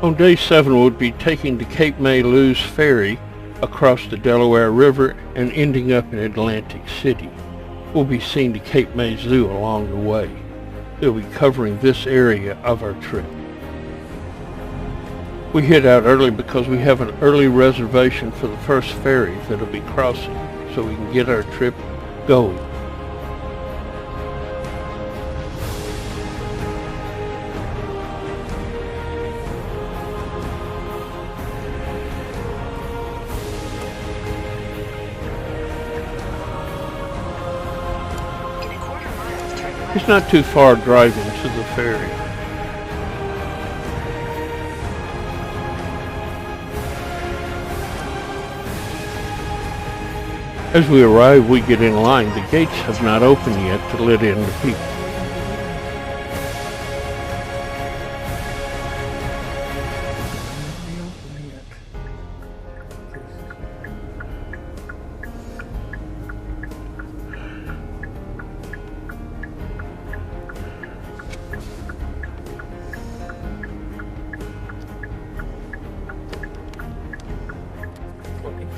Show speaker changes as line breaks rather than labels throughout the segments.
On day 7, we'll be taking the Cape May Lewes Ferry across the Delaware River and ending up in Atlantic City. We'll be seeing the Cape May Zoo along the way. We'll be covering this area of our trip. We head out early because we have an early reservation for the first ferry that'll be crossing, so we can get our trip going. It's not too far driving to the ferry. As we arrive, we get in line. The gates have not opened yet to let in the people.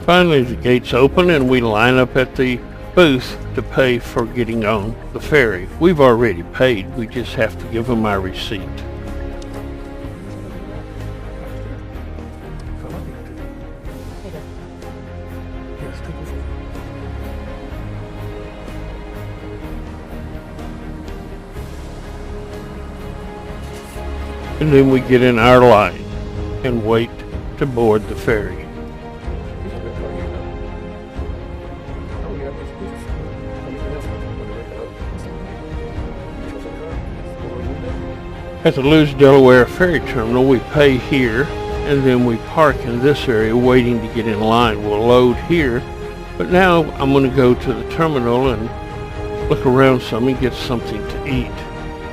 Finally, the gates open and we line up at the booth to pay for getting on the ferry. We've already paid, we just have to give them our receipt. And then we get in our line and wait to board the ferry. At the Lewes, Delaware Ferry Terminal, we pay here, and then we park in this area waiting to get in line. We'll load here, but now I'm going to go to the terminal and look around some and get something to eat.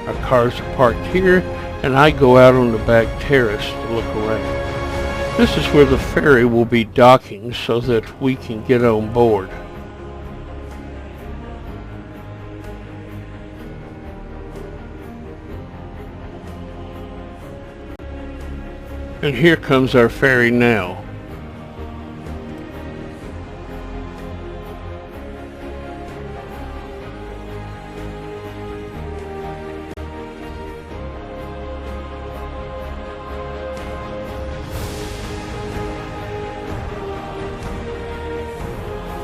Our cars are parked here, and I go out on the back terrace to look around. This is where the ferry will be docking so that we can get on board. And here comes our ferry now.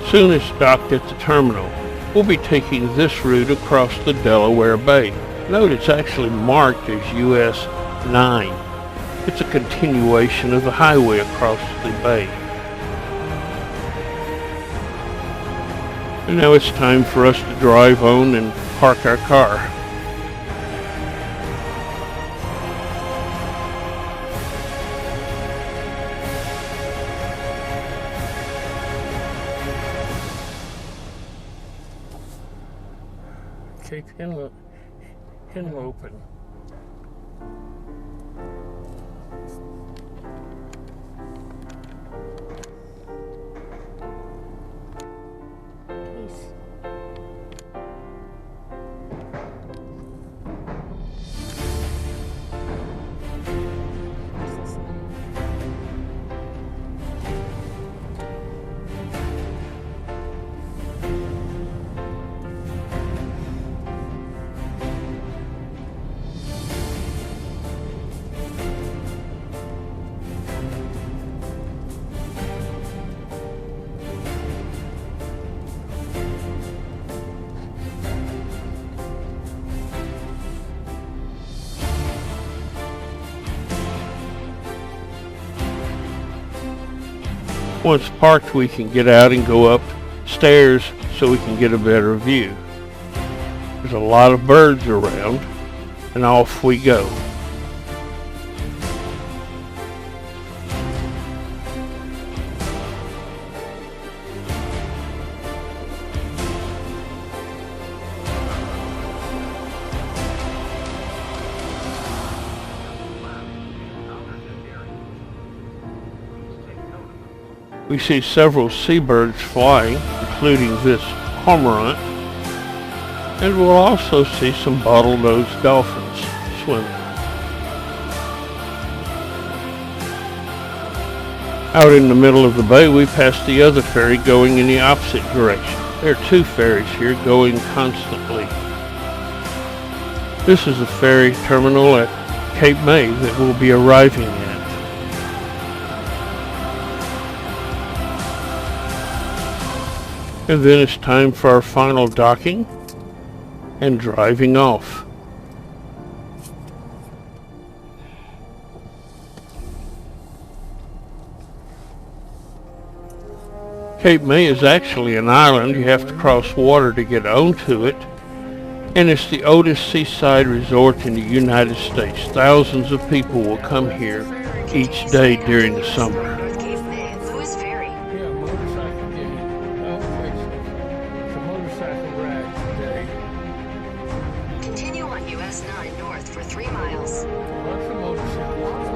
Soon it's docked at the terminal. We'll be taking this route across the Delaware Bay. Note it's actually marked as US 9. It's a continuation of the highway across the bay. And now it's time for us to drive on and park our car. Okay, pin open. Once parked, we can get out and go upstairs so we can get a better view. There's a lot of birds around, and off we go. We see several seabirds flying, including this cormorant, and we'll also see some bottlenose dolphins swimming. Out in the middle of the bay, we passed the other ferry going in the opposite direction. There are two ferries here going constantly. This is a ferry terminal at Cape May that we'll be arriving at. And then it's time for our final docking and driving off. Cape May is actually an island. You have to cross water to get onto it. And it's the oldest seaside resort in the United States. Thousands of people will come here each day during the summer.
Cape May Lewes Ferry.
Yeah, motorcycle game. Oh, it's a motorcycle ride today.
Continue on US 9 north for 3 miles.
Lots of motorcycles.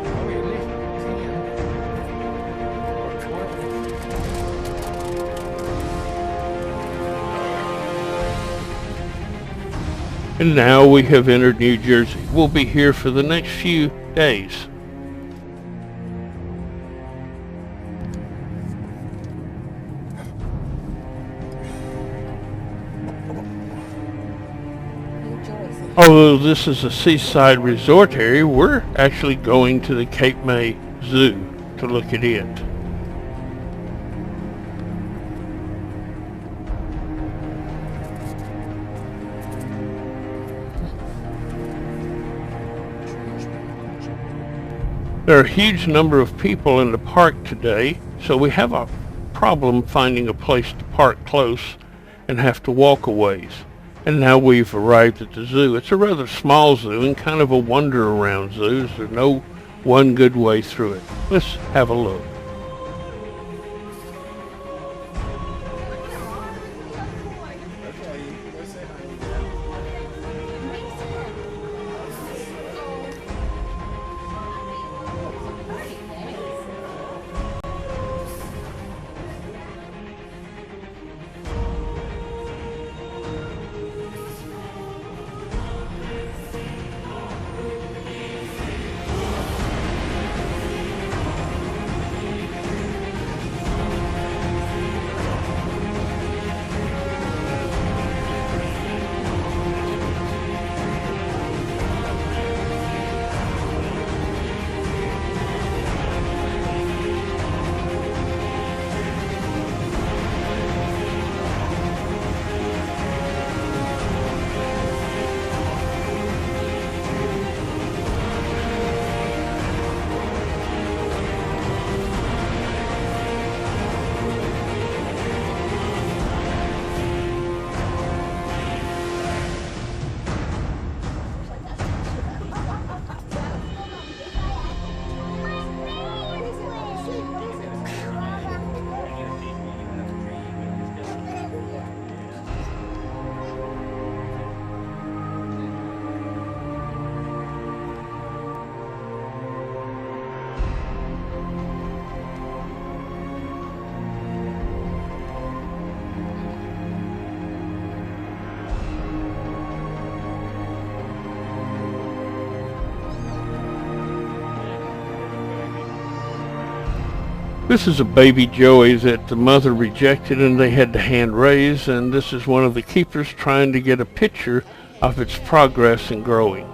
Oh, at least 10 or 12. And now we have entered New Jersey. We'll be here for the next few days. Although this is a seaside resort area, we're actually going to the Cape May Zoo to look at it. There are a huge number of people in the park today, so we have a problem finding a place to park close and have to walk a ways. And now we've arrived at the zoo. It's a rather small zoo and kind of a wander-around zoo. There's no one good way through it. Let's have a look. This is a baby joey that the mother rejected and they had to hand raise, and this is one of the keepers trying to get a picture of its progress in growing.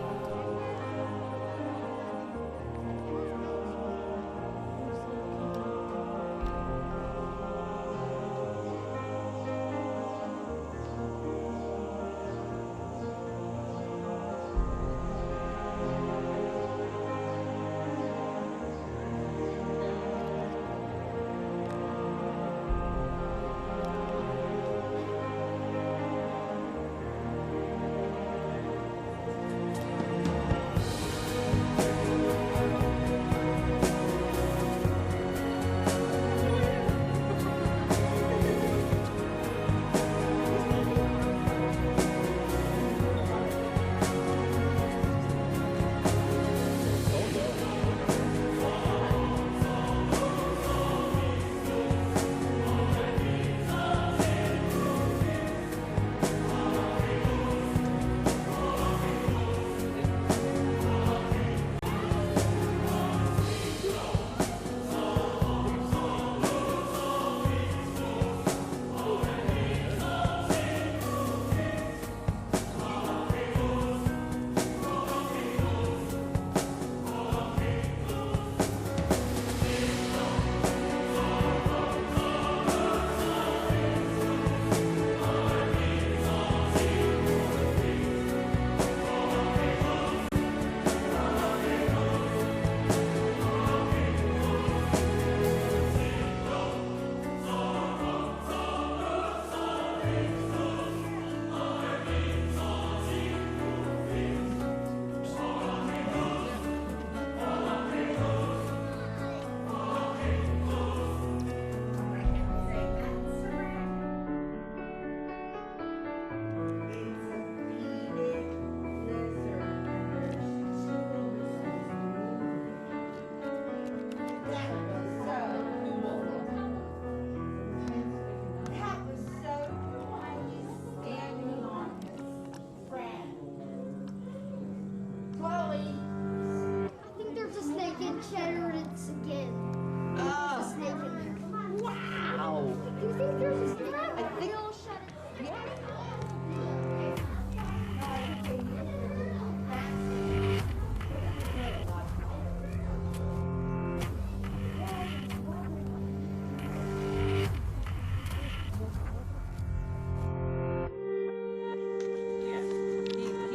He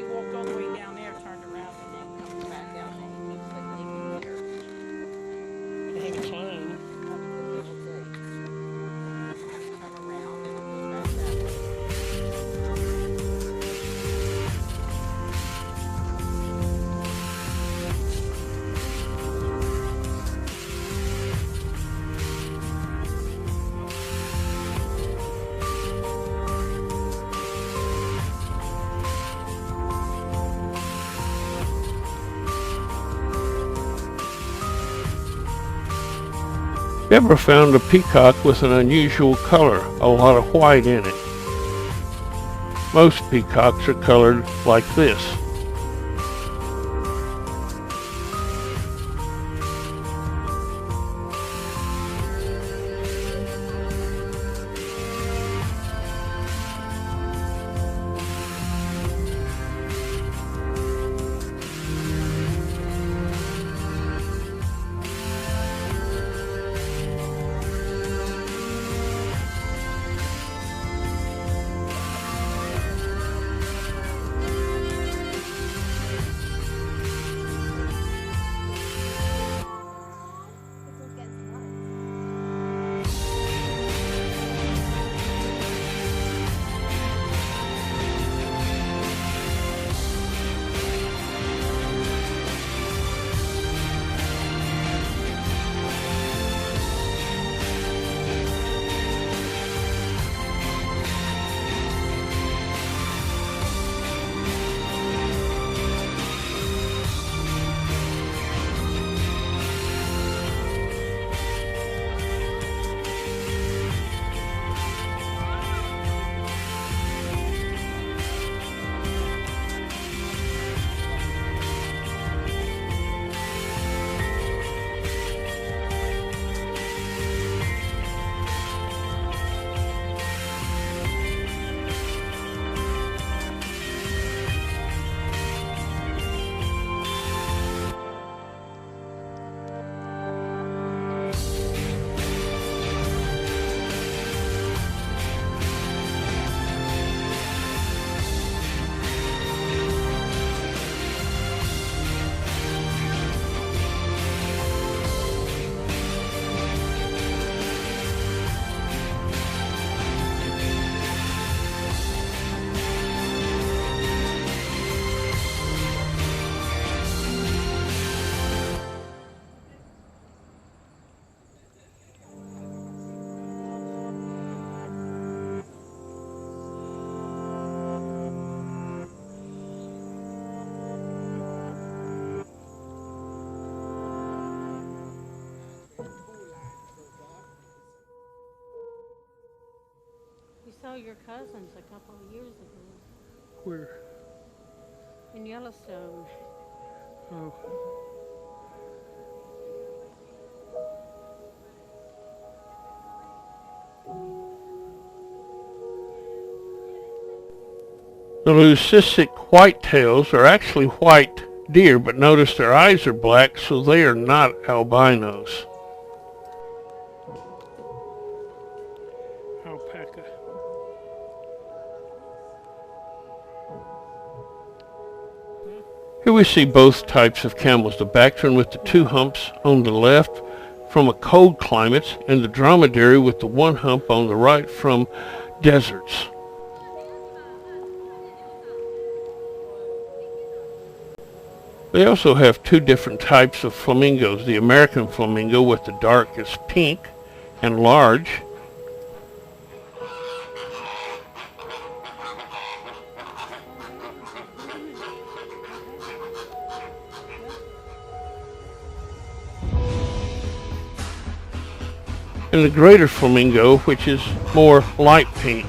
walked all the way down there, turned around, and then comes back out, and he keeps like leaving there.
Hang climb.
Turn around, and it goes back that way.
Deborah found a peacock with an unusual color, a lot of white in it. Most peacocks are colored like this.
You saw your cousins a couple of years ago
Where?
in Yellowstone.
Oh. The leucistic whitetails are actually white deer, but notice their eyes are black, so they are not albinos. Alpaca. Here we see both types of camels, the Bactrian with the two humps on the left from a cold climate, and the dromedary with the one hump on the right from deserts. They also have two different types of flamingos, the American flamingo with the darkest pink and large, and the greater flamingo, which is more light pink.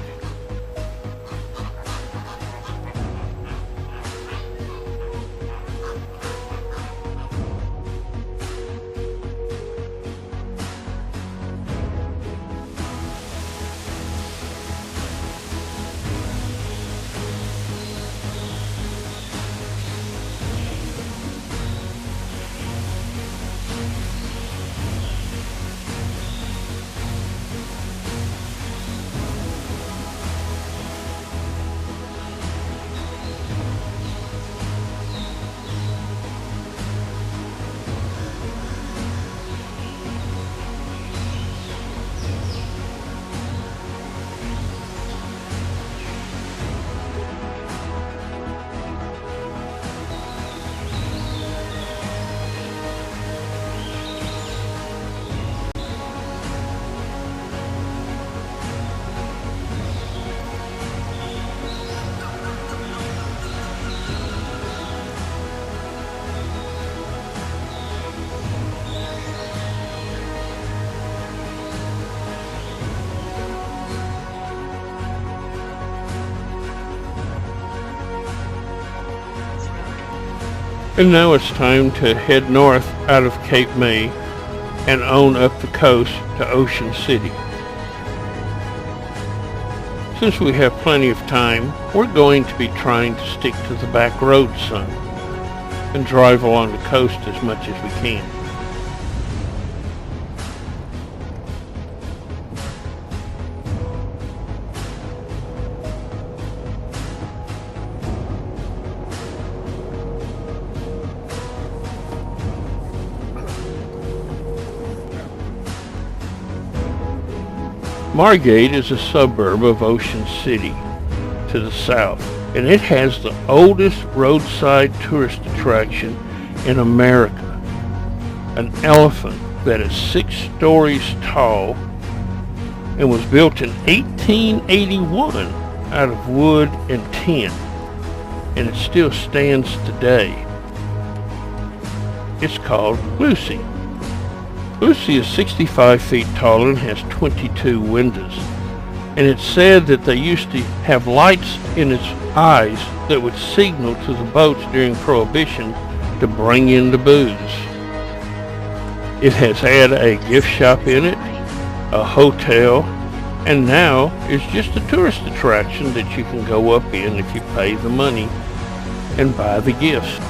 And now it's time to head north out of Cape May and on up the coast to Ocean City. Since we have plenty of time, we're going to be trying to stick to the back roads some and drive along the coast as much as we can. Margate is a suburb of Ocean City to the south, and it has the oldest roadside tourist attraction in America, an elephant that is 6 stories tall and was built in 1881 out of wood and tin, and it still stands today. It's called Lucy. Lucy is 65 feet tall and has 22 windows, and it's said that they used to have lights in its eyes that would signal to the boats during Prohibition to bring in the booze. It has had a gift shop in it, a hotel, and now it's just a tourist attraction that you can go up in if you pay the money and buy the gifts.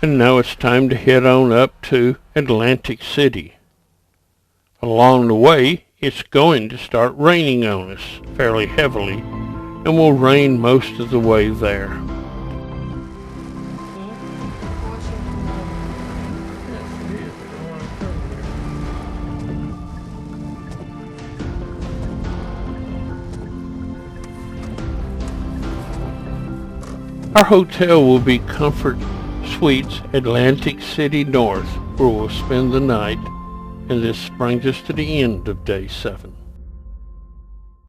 And now it's time to head on up to Atlantic City. Along the way, it's going to start raining on us fairly heavily, and will rain most of the way there. Our hotel will be Comfort Suites Atlantic City North, where we'll spend the night, and this brings us to the end of day 7.